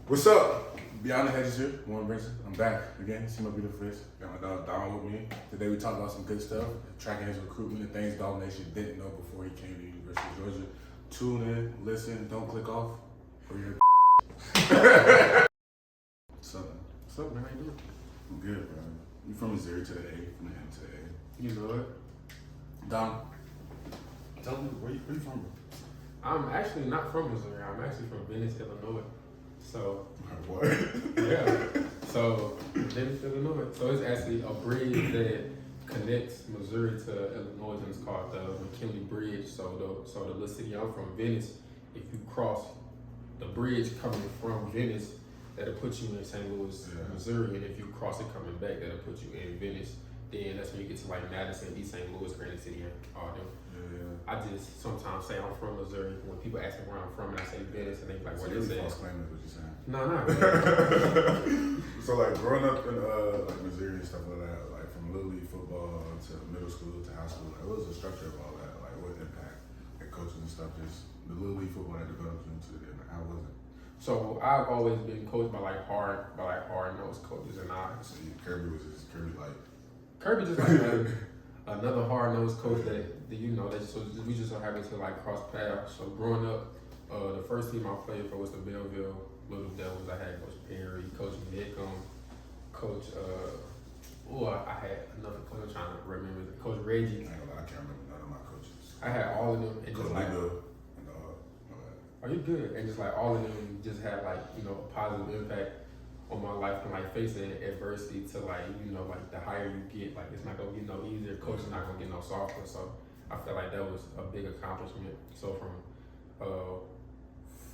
What's up? Beyond the Hedges here, Warren Brinson. I'm back again. See my beautiful face. Got my dog Don with me. Today we talk about some good stuff, tracking his recruitment and things Dog Nation didn't know before he came to the University of Georgia. Tune in, listen, don't click off, or you're What's up, man? What's up, man? How you doing? I'm good, bro. You from Missouri to the A, from the M to the A. You know it. Don, tell me, where you from, bro? I'm actually not from Missouri. I'm actually from Venice, Illinois. So, What? yeah. So, Venice, Illinois. So, it's actually a bridge that connects Missouri to Illinois, and it's called the McKinley Bridge. So the little city I'm from, Venice, if you cross the bridge coming from Venice, that'll put you in St. Louis, Missouri. And if you cross it coming back, that'll put you in Venice. Then that's when you get to like Madison, East St. Louis, Granite City, and all them. I just sometimes say I'm from Missouri. When people ask me where I'm from and I say Venice, and they be like, "What is it?" False claim is what you're saying. No. So like growing up in like Missouri and stuff like that, like from little league football to middle school to high school, like what was the structure of all that? Like what impact, like coaches and stuff, just the little league football that developed you into it, like how was it? So I've always been coached by hard nosed coaches, and So Kirby was just Kirby like just like another hard nosed coach that you know that we just so happened to like cross paths. So growing up, the first team I played for was the Belleville Little Devils. I had Coach Perry, Coach Nick, Coach. I had another coach. I'm trying to remember Coach Reggie. I can't remember none of my coaches. I had all of them, and Coach just like, are you good? And just like all of them just had like a positive impact on my life, from like facing adversity to like like the higher you get, like it's not gonna get no easier. Coach is not gonna get no softer. So I felt like that was a big accomplishment. So from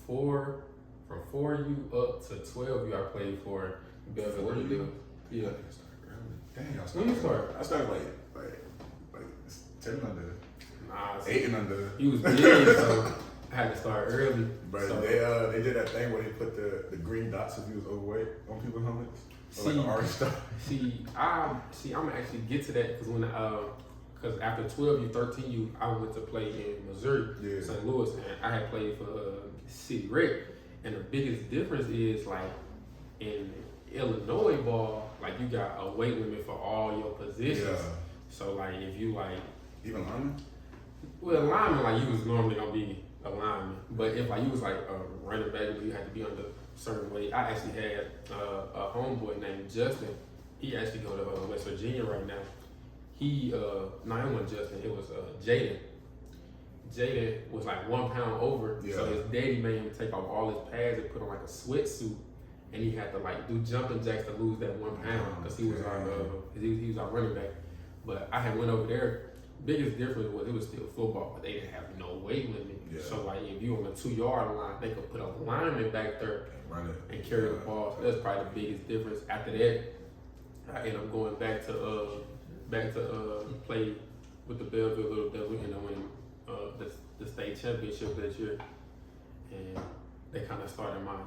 4U up to 12U, I played for Belleville. 4U? Yeah. Dang, When you start? I started like 10 and under. Nah, 8 and under. He was big, so I had to start early. But so, they did that thing where they put the green dots if you was overweight on people's helmets. Or like an orange stuff. I'm gonna actually get to that because after 12U, 13U, I went to play in Missouri, St. Louis, and I had played for City Rec. And the biggest difference is like in Illinois ball, like you got a weight limit for all your positions. Yeah. So like if you like even lineman? Well, lineman, like you was normally gonna be a lineman, but if like you was like a running back, you had to be under a certain weight. I actually had a homeboy named Justin. He actually go to West Virginia right now. He it wasn't Justin, it was Jaden. Jaden was like 1 pound over, so his daddy made him take off all his pads and put on like a sweatsuit, and he had to like do jumping jacks to lose that 1 pound because he was he was our running back. But I had went over there. Biggest difference was it was still football, but they didn't have no weight limit. Yeah. So like if you on the 2-yard line, they could put a lineman back there and carry the ball. So that's probably the biggest difference. After that, I ended up going back to play with the Belleville Little Devil, and I won the state championship that year. And they kind of started my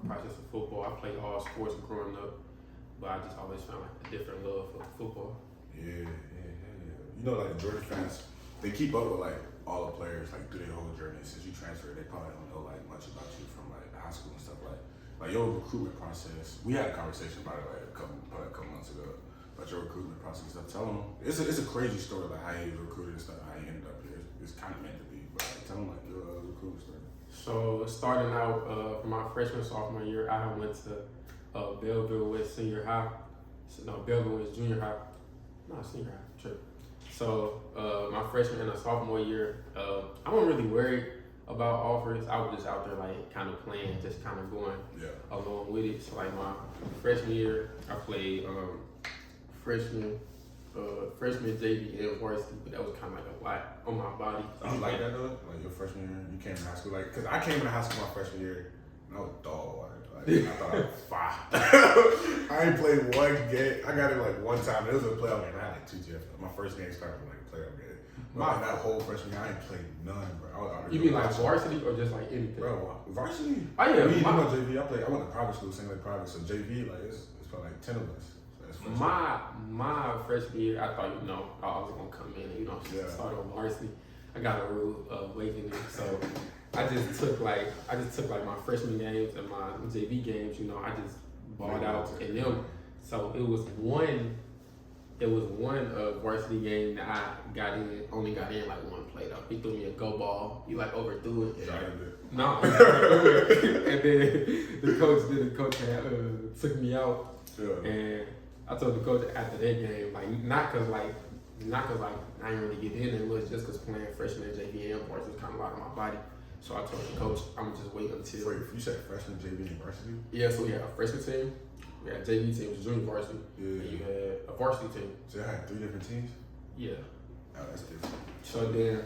process of football. I played all sports growing up, but I just always found like a different love for football. Yeah. You know, like the Georgia fans, they keep up with like all the players like through their whole journey. Since you transferred, they probably don't know like much about you from like high school and stuff like your recruitment process. We had a conversation about it like a couple months ago about your recruitment process and stuff. Tell them it's a crazy story like how you was recruited and stuff, how you ended up here. It's kind of meant to be, but like, tell them like your recruitment story. So starting out from my sophomore year, I went to Belleville West Senior High. Belleville West Junior High. No, Senior High. True. So my freshman and sophomore year, I wasn't really worried about offers. I was just out there like kind of playing, just kind of going along with it. So like my freshman year, I played freshman JV and varsity, but that was kind of like a lot on my body. So you like that though? Like your freshman year, you came to high school cause I came into high school my freshman year and I was dog water. Like, I thought I was fine. I ain't played one game. I got it like one time. It was a playoff game. I had like 2 GF. My first game started with like a playoff game. But that whole freshman year, I ain't played none, bro. You mean like varsity or just like anything? Bro, varsity? Oh yeah. You know JV. I went to private school, single private. So JV, like it's probably like 10 of us. So my freshman year, I thought I was gonna come in and start on varsity. I got a rude awakening, so I just took like my freshman games and my JV games. You know, I just balled out in them. So it was one varsity game that I only got in like one play though. He threw me a go ball. He like overthrew it. Yeah, No, he overthrew it. And then the coach had took me out. Yeah. And I told the coach after that game, like not cause I didn't really get in. It was just cause playing freshman and JV and varsity was kind of a lot on my body. So I told the coach, I'm just waiting until. Wait, you said freshman, JV, and varsity? Yeah, so we had a freshman team. We had a JV team, which was junior varsity. Yeah. And you had a varsity team. So I had 3 different teams? Yeah. Oh, that's different. So then,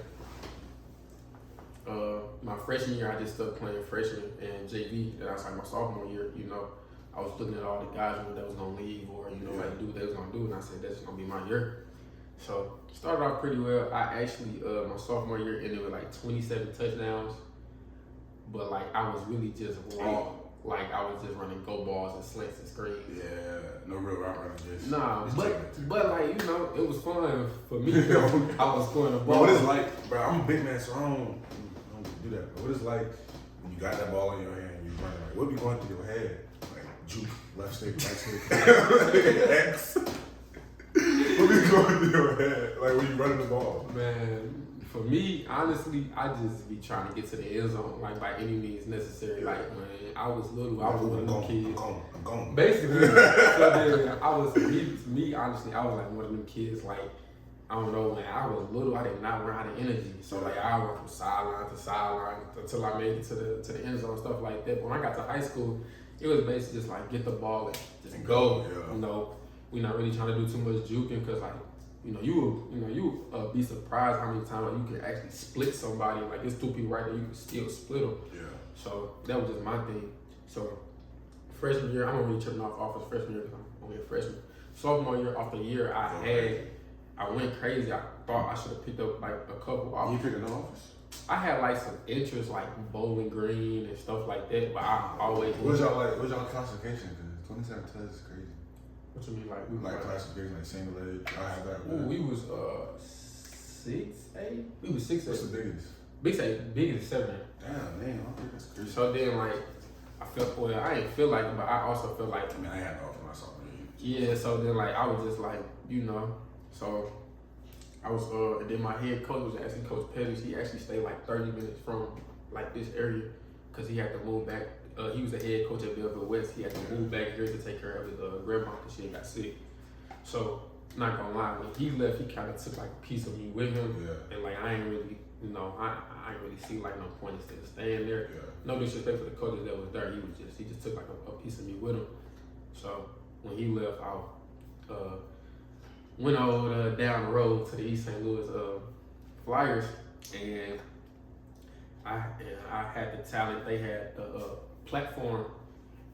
my freshman year, I just stuck playing freshman and JV. Then I was like my sophomore year, you know, I was looking at all the guys that was gonna leave or like do what they was gonna do, and I said that's gonna be my year. So started off pretty well. I actually my sophomore year ended with like 27 touchdowns, but like I was really just raw. Like I was just running go balls and slants and screens. Yeah, no real route running. Just Nah, just but like you know, it was fun for me. I was scoring the ball. But what it's like, bro? I'm a big man, so I don't do that. But what it's like when you got that ball in your hand, and you running like, what be going through your head? Like juke, left stick, right stick, X. What be going through your head? Like when you running the ball? Man, for me, honestly, I just be trying to get to the end zone, like by any means necessary. Like when I was little, I was one of them kids. I'm gone. Basically, so then I was me. Honestly, I was like one of them kids. Like I don't know, when I was little, I did not run out of energy. So like I went from sideline to sideline until I made it to the end zone, stuff like that. But when I got to high school, it was basically just like get the ball and just go. Yeah. You know, we're not really trying to do too much juking because like. You would be surprised how many times like, you can actually split somebody. Like there's 2 people right there, you can still split them. Yeah. So that was just my thing. So freshman year, I'm really tripping off as freshman year because I'm only a freshman. Sophomore year, off the year, I went crazy. I thought I should have picked up like a couple offers. You picked an office? I had like some interest like Bowling Green and stuff like that, but I always. What's y'all classification? Because 27 touch is crazy. What you mean, like classification, like single leg? I have that. Ooh, we was 6'8". We was 6'8". What's the biggest? Biggest is 7'8". Damn, man, I think that's crazy. So then, like, I didn't feel like it, but I also felt like. I mean, I had to offer myself. Yeah, so then, like, I was just like, so I was, and then my head coach was actually Coach Pettis. He actually stayed like 30 minutes from like this area because he had to move back. He was a head coach at Belleville West. He had to move back here to take care of his grandma because she had got sick. So, not gonna lie, when he left, he kind of took like a piece of me with him. Yeah. And like, I ain't really, I ain't really see like no point instead of staying there. Yeah. No disrespect for the coaches that was there. He just took like a piece of me with him. So, when he left, I went over down the road to the East St. Louis Flyers, and I had the talent. They had the platform,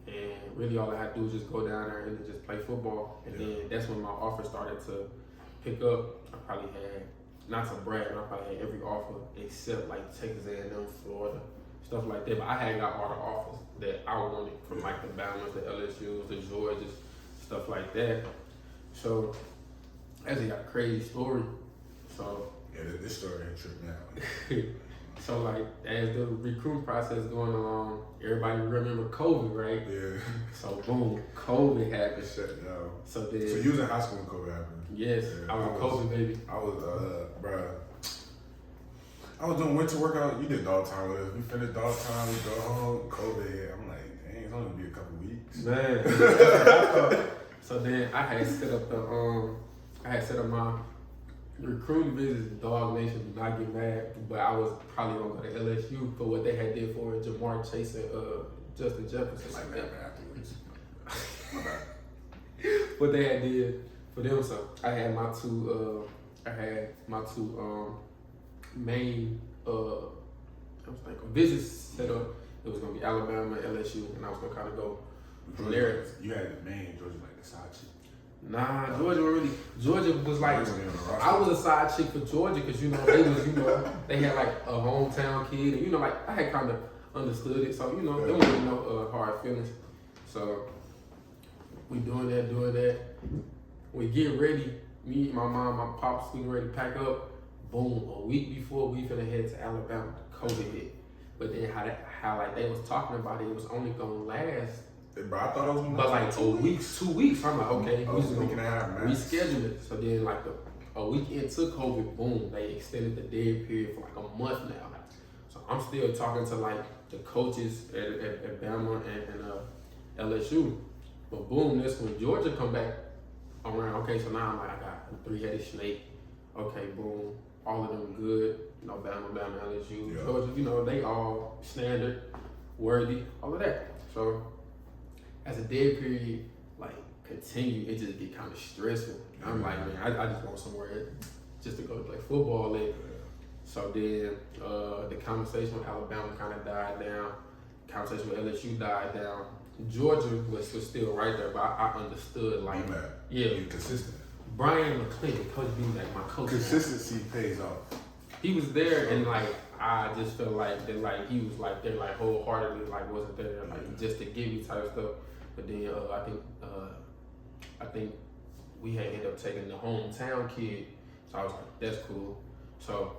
and really all I had to do was just go down there and just play football. And then that's when my offer started to pick up. I probably had, not to brag, but I probably had every offer except like Texas A&M, Florida, stuff like that. But I had got all the offers that I wanted from like the Bama's, the LSU's, the Georgia's, stuff like that. So actually got a crazy story. So yeah, this story ain't tripping out. So like as the recruiting process going along, everybody remember COVID, right? Yeah. So boom, COVID happened. Shut down. So you was in high school when COVID happened? Yes, yeah, I was a COVID baby. I was I was doing winter workout. You did dog time with us. We finished dog time, we go home, COVID. I'm like, dang, it's only gonna be a couple weeks. Man. So then I had set up my recruiting visits. Dog Nation, do not get mad, but I was probably gonna go to LSU for what they had did for Jamar Chase and Justin Jefferson, like that. Afterwards. What they had did for them. So I had my two main visits set up. It was gonna be Alabama, LSU, and I was gonna kind of go from there. You had the main Georgia like the side chick. Nah, Georgia was like, I was a side chick for Georgia because, they had like a hometown kid and, like I had kind of understood it. So, there wasn't no hard feelings. So we doing that. We get ready. Me, my mom, my pops, we ready to pack up. Boom, a week before we finna head to Alabama, COVID hit. But then how like they was talking about it was only gonna last. Bro, I thought it was But like 2 weeks. 2 weeks. I'm like, okay, we just gonna max. reschedule it. So then like a week into COVID, boom, they extended the dead period for like a month now. So I'm still talking to like the coaches at Bama and LSU. But boom, this when Georgia come back around, okay, so now I'm like, I got a 3-headed snake. Okay, boom, all of them good. You know, Bama, LSU, yeah. Georgia, you know, they all standard, worthy, all of that. So as a dead period, like, continue, it just get kind of stressful. I'm like, man, I just want somewhere just to go to play football later. Yeah. So then the conversation with Alabama kind of died down. Conversation with LSU died down. Georgia was still right there, but I understood, like, yeah, you consistent. Brian McClendon, Coach B, like my coach. Consistency pays off. He was there, and like I just felt like that, like he was like there, like wholeheartedly, like wasn't there, like just to give me type stuff. But then I think we had ended up taking the hometown kid, so I was like, that's cool. So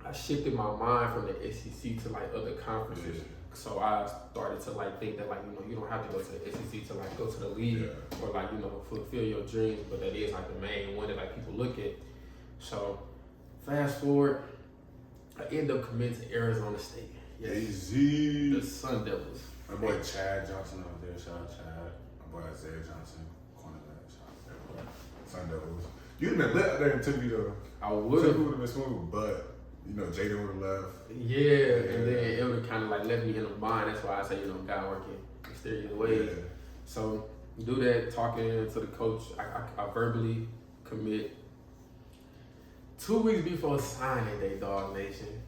I shifted my mind from the SEC to like other conferences. Yeah. So I started to like think that like, you know, you don't have to go to the SEC to like go to the league or like, you know, fulfill your dreams, but that is like the main one that like people look at. So fast forward, I end up committing to Arizona State. Yes. AZ. The Sun Devils. My boy Chad Johnson over there, shout out Chad. My boy Isaiah Johnson, cornerback, shout out everybody. Sun Devils. You'd have been lit out there and took you to. I would have been smooth, but you know, Jaden would have left. Yeah, and then it would have kind of like left me in a bind. That's why I say, you know, God working mysterious ways. Yeah. So do that, talking to the coach. I verbally commit. 2 weeks before signing day, Dog Nation.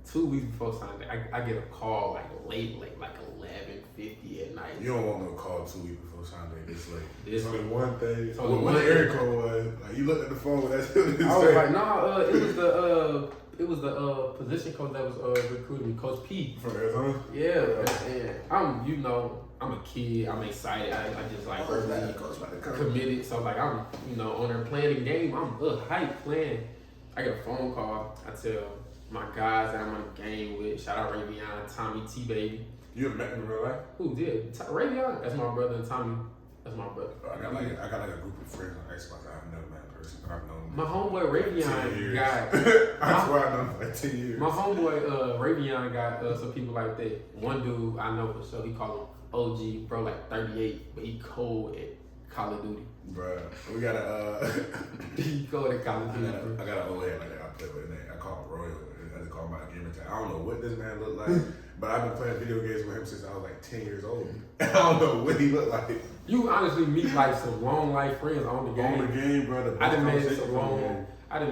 2 weeks before signing day, I get a call like late, like 11:50 at night. You don't want no call 2 weeks before signing day this late. This only one thing. So what the area code was, like you looked at the phone, that's what it I was like, nah, it was the position coach that was recruiting me, Coach P. From Arizona? Yeah, and I'm a kid, I'm excited, I just like committed, so like I'm, you know, on there playing the game, I'm hyped playing. I get a phone call, I tell my guys that I'm on the game with, shout out Ravion, Tommy, T-Baby. You ever met him in real life? Who did? Ravion, that's my brother, and Tommy, that's my brother. I got like a group of friends on Xbox I've never met in person, but I've known my homeboy Ravion got. I swear I've known him for like 10 years. My homeboy Ravion got some people like that. One dude I know for sure, he called him OG, bro, like 38, but he cold at Call of Duty. Bruh, we got he cold at Call of Duty. I got an old head like that I play with, and I call him Royal. I just call him my gamer tag. I don't know what this man look like, but I've been playing video games with him since I was like 10 years old. I don't know what he looked like. You honestly meet like some long life friends on the game. On the game, brother. I done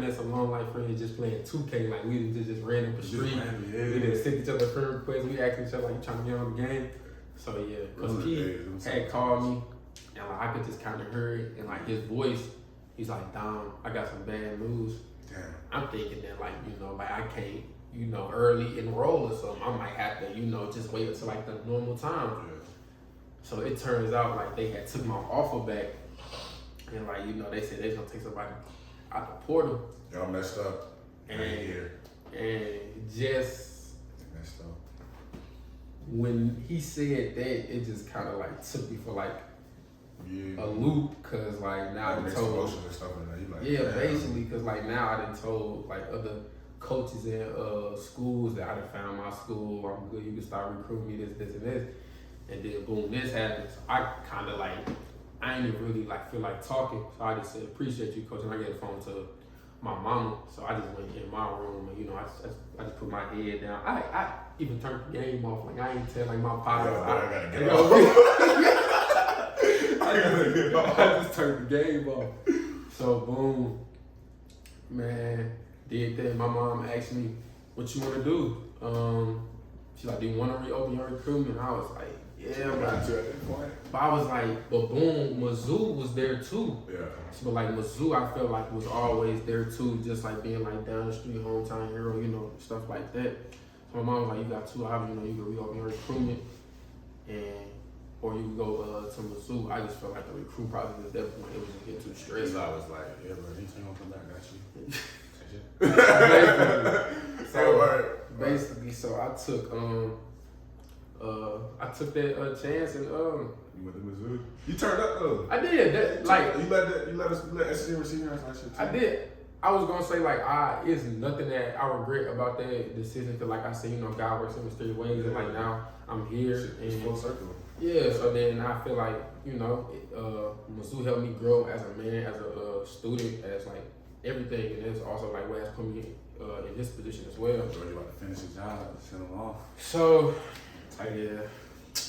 met some long life friends just playing 2K. Like we just ran up the street. We done sent each other friend requests. We asked each other like, you trying to get on the game. So yeah, because he had called me, and like I could just kind of hear it, and like his voice, he's like, Dom, I got some bad news. Damn. I'm thinking that like, you know, like I can't, you know, early enroll or something. I might have to, you know, just wait until like the normal time. Yeah. So it turns out like they had took my offer back, and like, you know, they said they was gonna take somebody out the portal. Y'all messed up. And just messed up. When he said that, it just kind of like took me for like a loop, cause like now I done told, and stuff like that. Yeah, basically, cause like now I done told like other coaches in schools that I done found my school, I'm good, you can start recruiting me, this, and this. And then boom, this happens. I kind of like, I ain't even really like feel like talking. So I just said, appreciate you, coach. And I get a phone to my mama. So I just went in my room and, you know, I just put my head down. I even turned the game off. Like I ain't tell like my father. I gotta get off. I just turned the game off. So boom, man, did that. My mom asked me, what you want to do? She's like, do you want to reopen your recruitment? And I was like, yeah, but I was like, but boom, Mizzou was there too. Yeah. But like Mizzou, I felt like was always there too, just like being like down the street, hometown hero, you know, stuff like that. So my mom was like, you got two options, you know, you can reopen your recruitment, or you can go to Mizzou. I just felt like the recruit process at that point, it was just getting too stressed. I was like, yeah, bro, anything gonna come back, got you. So, basically, so I took that chance and You went to Missouri. You turned up though. I did that. Like you let SC receive us like shit too. I did. I was gonna say like it's nothing that I regret about that decision. Cause like I said, God works in mysterious ways, and like now I'm here It's and full circle. yeah. So then I feel like Mizzou helped me grow as a man, as a student, as like everything, and it's also like what has put me in this position as well. Georgia about to finish his job, send him off. So Tight. yeah.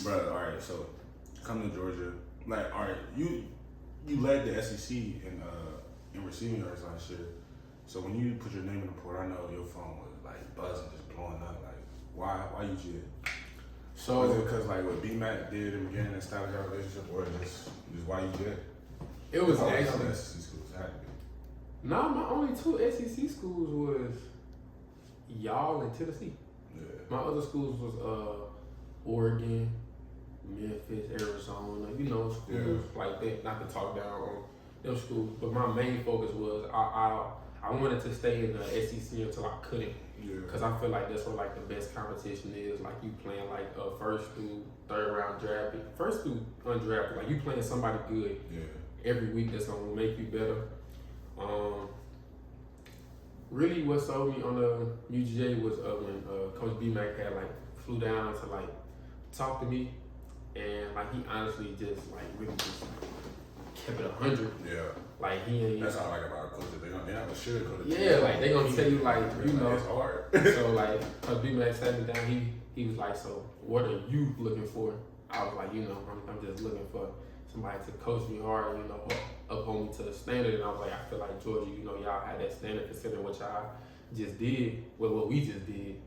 Bro, all right. So come to Georgia. Like, all right, you led the SEC in receiving yards last year. So when you put your name in the report, I know your phone was like buzzing, just blowing up. Like, why you did? So was it because like what B-Mac did in the beginning and established our relationship, or just why you did? it was All actually the SEC schools, it had to be. no. My only two SEC schools was y'all and Tennessee. Yeah. My other schools was Oregon, Memphis, Arizona. Schools like that. Not to talk down on them schools, but my main focus was I wanted to stay in the SEC until I couldn't. Yeah. Because I feel like that's where like the best competition is. Like you playing like first through third round drafted, first through undrafted. Like you playing somebody good every week that's gonna make you better. Really, what sold me on the UGA was when Coach B-Mac had like flew down to like talk to me, and like he honestly just like really just kept it 100. Yeah. Like he ain't. That's how I like about coaches. They're not gonna sugarcoat it. Yeah, like they gonna tell you like it's hard. So like Coach B-Mac sat me down. He was like, so what are you looking for? I was like, I'm just looking for somebody to coach me hard, uphold me to the standard. And I was like, I feel like Georgia, y'all had that standard considering what y'all just did. Well, what we just did,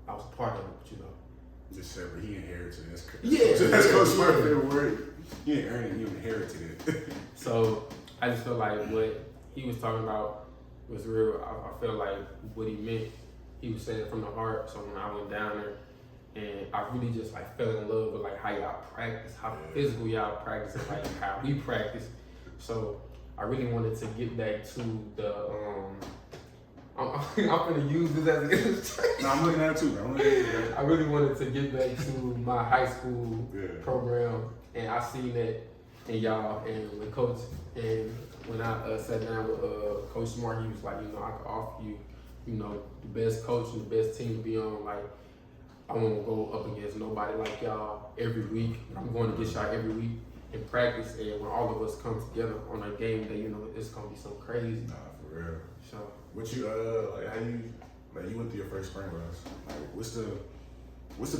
I was a part of it, Just said, but he inherited it. Yeah. That's Coach Smart favorite word. You didn't earn it, you inherited it. So I just feel like what he was talking about was real. I feel like what he meant, he was saying from the heart. So when I went down there, and I really just like fell in love with like how y'all practice, how physical y'all practice, and like how we practice. So I really wanted to get back to the I'm gonna use this as an illustration. No, I'm looking at it too, bro. I really wanted to get back to my high school program, and I seen that in y'all and with Coach. And when I sat down with Coach Smart, he was like, I could offer you, the best coach and the best team to be on. Like, I won't go up against nobody like y'all every week. I'm going to get y'all every week in practice, and when all of us come together on a game day, it's gonna be so crazy. Nah, for real. So, what you like? How you like? You went through your first spring with us. Like, what's the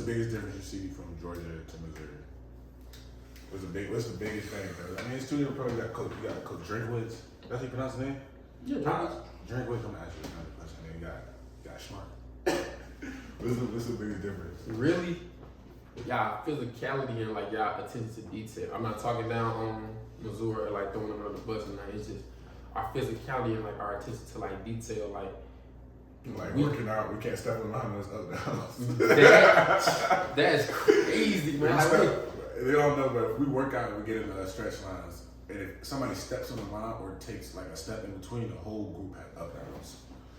biggest difference you see from Georgia to Missouri? What's the biggest thing? I mean, it's two different programs. You got Coach Drinkwitz. That's how you pronounce his name? yeah, Drinkwitz. I'm gonna ask you another question. Then you got Smart. What's the biggest difference? really, y'all physicality and like y'all attention to detail. I'm not talking down on Missouri or like throwing them under the bus and that. It's just our physicality and like our attention to like detail. Like Working out, we can't step on line when it's up down. That's crazy, man. They don't know, but if we work out and we get in the stretch lines, and if somebody steps on the line or takes like a step in between, the whole group has up downs.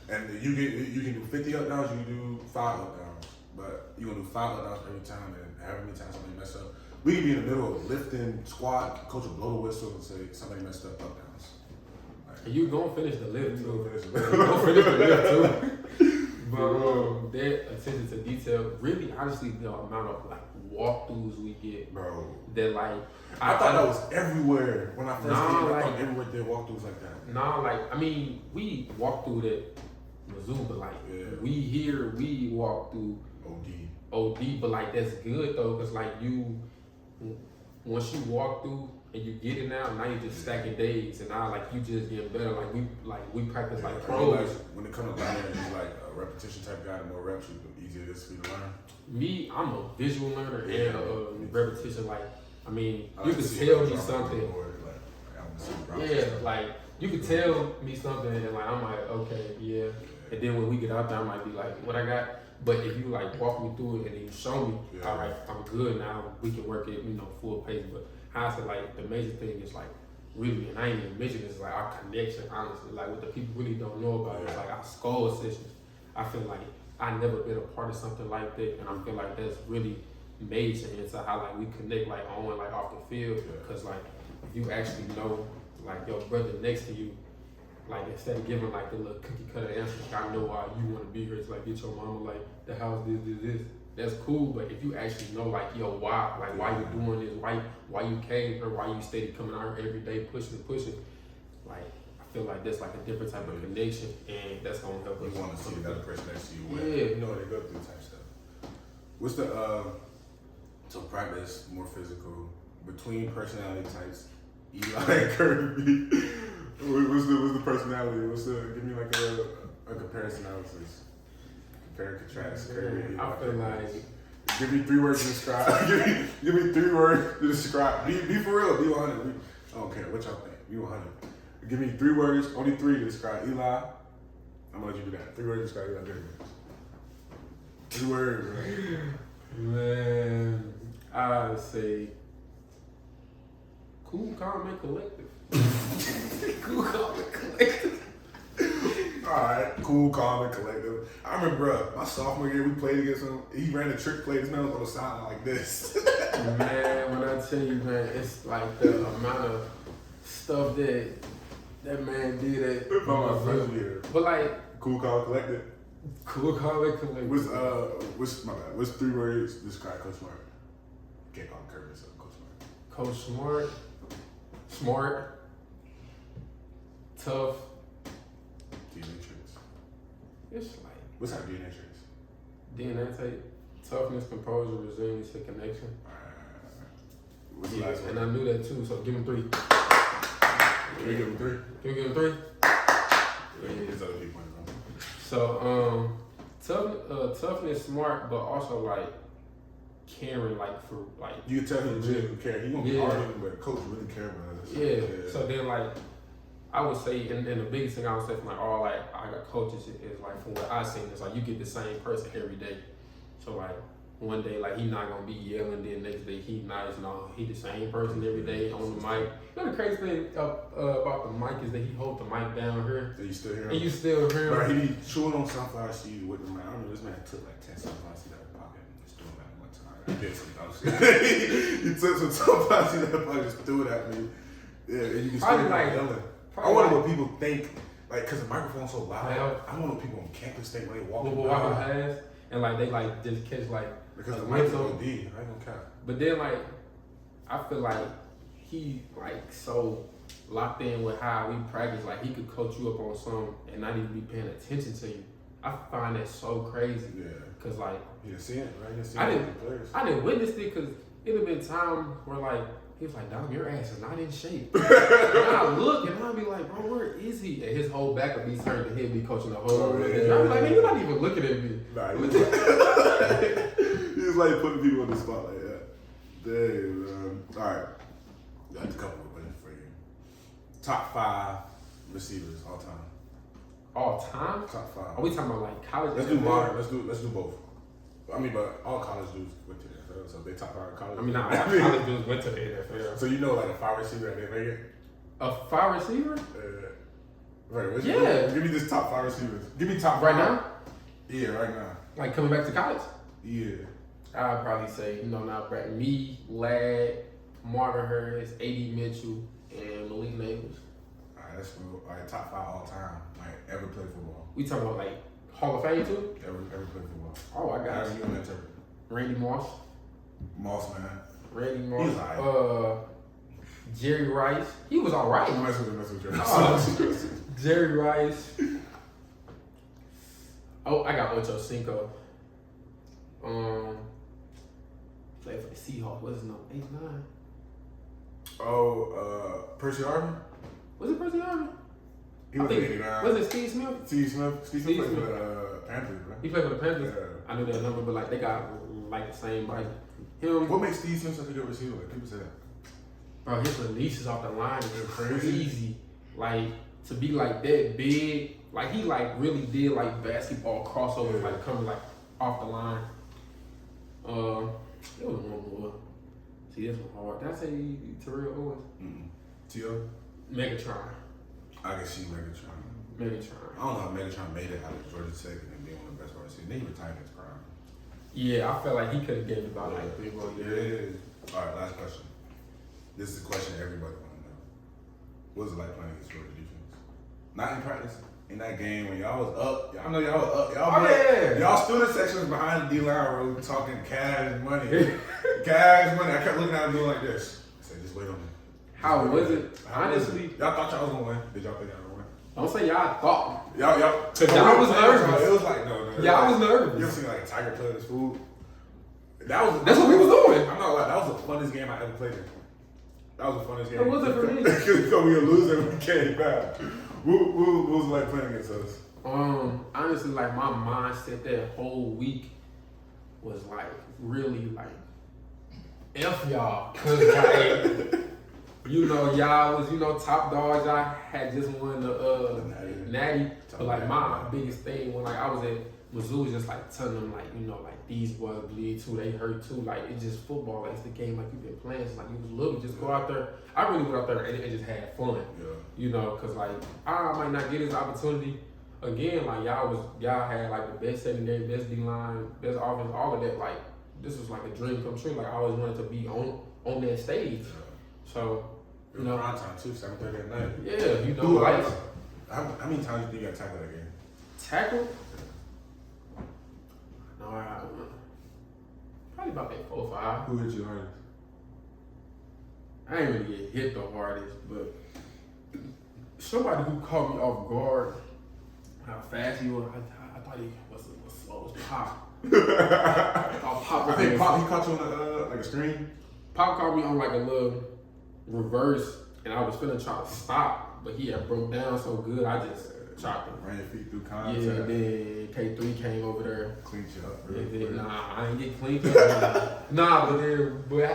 And you can do 50 up downs, you can do 5 up downs, but you can do 5 up downs every time, and however many times somebody mess up, we can be in the middle of lifting, squat, coach will blow the whistle and say somebody messed up downs. And you gonna finish the lift too. You gonna finish the lift too. But that attention to detail, really, honestly, the amount of like walkthroughs we get, bro. That like I thought that was everywhere when I first came. I thought like, everywhere did walkthroughs like that. Nah, like I mean, we walk through that Mizzou, but like we walk through OD, but like that's good though, cause like once you walk through and you get it now you just stacking days, and now like you just getting better. We practice like pros. When it comes to learning, you like a repetition type guy. The more reps, the easier it is for you to learn. Me, I'm a visual learner and a repetition. Like, I mean, you can tell me something. Like you can tell me something, and like I'm like, okay, yeah. And then when we get out there, I might be like, what I got. But if you like walk me through it and then you show me, all right, I'm good now. We can work it, full pace. But honestly, like the major thing is like really, and I ain't even mention this, like our connection. Honestly, like what the people really don't know about is like our skull sessions. I feel like I never been a part of something like that, and I feel like that's really major into how like we connect like on and like off the field. Because like if you actually know like your brother next to you, like instead of giving like the little cookie cutter answer, like I know why you want to be here, it's like get your mama like the house this. That's cool, but if you actually know like yo why, like why you doing this, why you came or why you steady coming out here every day pushing, like I feel like that's like a different type of connection, and that's gonna help us. You want to see another person next to you. Yeah, you know they go through type stuff. What's the so practice more physical between personality types? Eli and Kirby. What's the personality? Give me like a comparison analysis. Compare and contrast. Kirby. I feel like. Give me 3 words to describe. give me 3 words to describe. Be for real. Be 100. I don't care what y'all think. Be 100. Give me 3 words. Only 3 to describe Eli. I'm gonna let you do that. 3 words to describe Eli. 3 words. Man, I'd say cool, calm, and collective. Cool, calm, and collective. Alright, cool, calm, and collective. I remember, my sophomore year, we played against him. He ran a trick play. This man was on the sideline like this. Man, when I tell you, man, it's like the amount of stuff that man did at my freshman year. But like, cool, calm, collective. Cool, calm, and collective. What's 3 words to describe Coach Smart? Can't call him Curtis, so Coach Smart. Coach Smart, tough. DNA traits. It's like what's our DNA traits? DNA trait, toughness, composure, resilience, and connection. What's the last one? And I knew that too, so give him 3. Can we give him 3? Can we give him 3? Yeah, it's other people. So, toughness, smart, but also like caring, like for like. You can tell him legit care. He gonna be arguing, but coach really care about us. Yeah. So then, like, I would say, and the biggest thing I would say from like all like I got coaches is like from what I seen is like you get the same person every day. So like one day like he not gonna be yelling, then next day he nice and all. He the same person every day on the mic. You know the crazy thing about the mic is that he hold the mic down here. So you still hear him? And you still hear him. Bro, he be chewing on sunflower seed with the mic. I remember this man took like 10 sunflower seed out of his pocket and just threw them at me one time. He did some dumb shit. He took some sunflower seed out of his pocket and just threw it at me. Yeah, and you can still hear him yelling. I wonder what people think, like, because the microphone's so loud. I wonder what people on campus think when they walking past, and like they like just catch like because the microphone D. I ain't gonna count. But then like I feel like he like so locked in with how we practice. Like he could coach you up on something and not even be paying attention to you. I find that so crazy. Yeah. Cause like you didn't see it, right? I didn't witness it because it have been time where like. He was like, Dom, your ass is not in shape. And I look and I'll be like, bro, where is he? And his whole back will be turned to him, be coaching the whole room. And I'll be like, man, you're not even looking at me. Nah, he was like putting people on the spot like that. Damn, all right. Got a couple of questions for you. Top 5 receivers all time. All time? Top 5. Are we talking about like college? Let's do modern. Let's do both. I mean, but all college dudes went to the NFL, so they top 5 college. I mean, not all college dudes went to the NFL. So you know, like a 5 receiver that they make it. A 5 receiver? Right. Yeah. Give me this top 5 receivers. Give me top 5 right now. Yeah, right now. Like coming back to college. Yeah. I'd probably say now me, Ladd, Marvin Harris, A.D. Mitchell, and Malik Neighbors. All right, that's cool. All right, top 5 all time. Like ever play football. We talking about like Hall of Fame too? Ever play football. Oh, I got you. On interpret. Randy Moss. Moss, man. Randy Moss. He's alright. Jerry Rice. He was all right. Mess with Jerry. Jerry Rice. Oh, I got Ocho Cinco. Played for the Seahawks. What's his number? 89. Oh, Percy Harvin? Was it Percy Harvin? He was 89. Was it Steve Smith? Steve Smith played for the Panthers, bro. He played for the Panthers? Yeah. I knew that number, but like they got like the same like him. What makes Steve Smith such a good receiver? Like people say that. Bro, his releases off the line is crazy. Like to be like that big, like he like really did like basketball crossovers, like coming like off the line. There was one more. See, this one hard. Did I say Terrell Owens? T.O.? Megatron. I can see Megatron. Megatron. I don't know how Megatron made it out of Georgia Tech and then being one of the best wide receivers. Then he retired in his prime. Yeah, I felt like he could have gave about like 3 more years. Yeah. All right, last question. This is a question everybody want to know. What was it like playing against Georgia defense? Not in practice. In that game when y'all was up, I know y'all was up. Y'all student section was behind the D-line room talking cash money. Cash money. I kept looking at him doing like this. I said, just wait on me. How was it? Honestly, y'all thought y'all was gonna win. Did y'all think y'all were gonna win? Don't say y'all thought. Y'all. Cause y'all was nervous. It was like no. Y'all was nervous. You ever seen like a tiger play his food? That's what we was doing. I'm not lying. That was the funnest game I ever played in. That was the funnest game. It wasn't for me. Because we were losing when we came back. What was it like playing against us? Honestly, like my mindset that whole week was like really like F y'all. Cause like y'all was top dogs. I had just won the Natty. But like my biggest thing when like I was at Mizzou was just like telling them like these boys bleed too, they hurt too. Like it's just football. Like it's the game like you've been playing. It's like you was little, just go out there. I really went out there and just had fun. Yeah. Cause like I might not get this opportunity again. Like y'all had like the best secondary, best D line, best offense, all of that. Like this was like a dream come true. Like I always wanted to be on that stage. Yeah. So prime time too, 7:30 at night. Yeah, like how many times do you got tackled that game? Tackled? No, probably about that 4 or 5. Who hit you hardest? I ain't really get hit the hardest, but somebody who caught me off guard, how fast he was, I thought he was slow as Pop. Pop I think Pop, he caught you on like a screen? Pop caught me on like a little reverse, and I was finna try to stop, but he had broke down so good, I just chopped him. Ran your feet through contact. Yeah, then K3 came over there. Cleaned you up. Nah, I ain't get cleaned up. Nah, but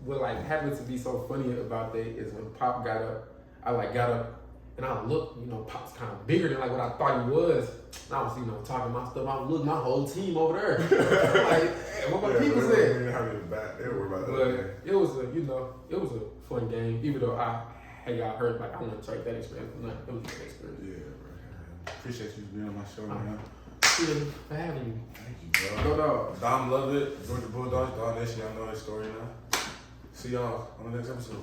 what like happened to be so funny about that is when Pop got up, I got up and I looked, Pop's kind of bigger than like what I thought he was. And I was, talking my stuff. I looked my whole team over there. Like, hey, what my people said. They didn't have you back. They were about that. But it was a fun game. Even though I got hurt, like I want to trade that experience for nothing. It was a good experience. Yeah, bro. Appreciate you being on my show, man. Thank you for having me. Thank you, bro. No. Dom Lovett, Georgia Bulldogs, Dog Nation, y'all know his story now. See y'all on the next episode.